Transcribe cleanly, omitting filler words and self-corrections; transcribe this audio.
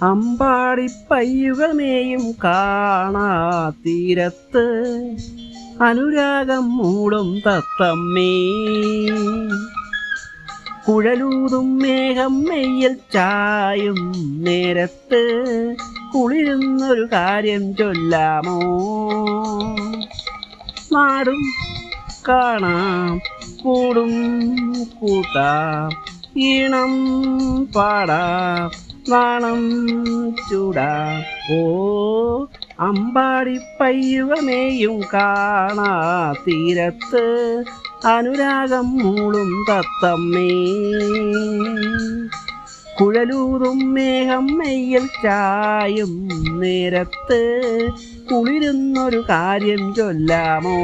അമ്പാടിപ്പയ്യുകമേയും കാണാ തീരത്ത് അനുരാഗം മൂടും തത്തമ്മേ. കുഴലൂതും മേഘം മെയ്യിൽ ചായും നേരത്ത് കുളിരുന്നൊരു കാര്യം ചൊല്ലാമോ. നാടും കാണാം കൂടും കൂട്ടാം ഈണം പാടാം നാണം ചൂടാം. ഓ അമ്പാടിപ്പയ്യുകമേയും കാണാ തീരത്ത് അനുരാഗം മൂളും തത്തമ്മേ. കുഴലൂതും മേഘം മെയ്യിൽ ചായും നേരത്ത് കുളിരുന്നൊരു കാര്യം ചൊല്ലാമോ.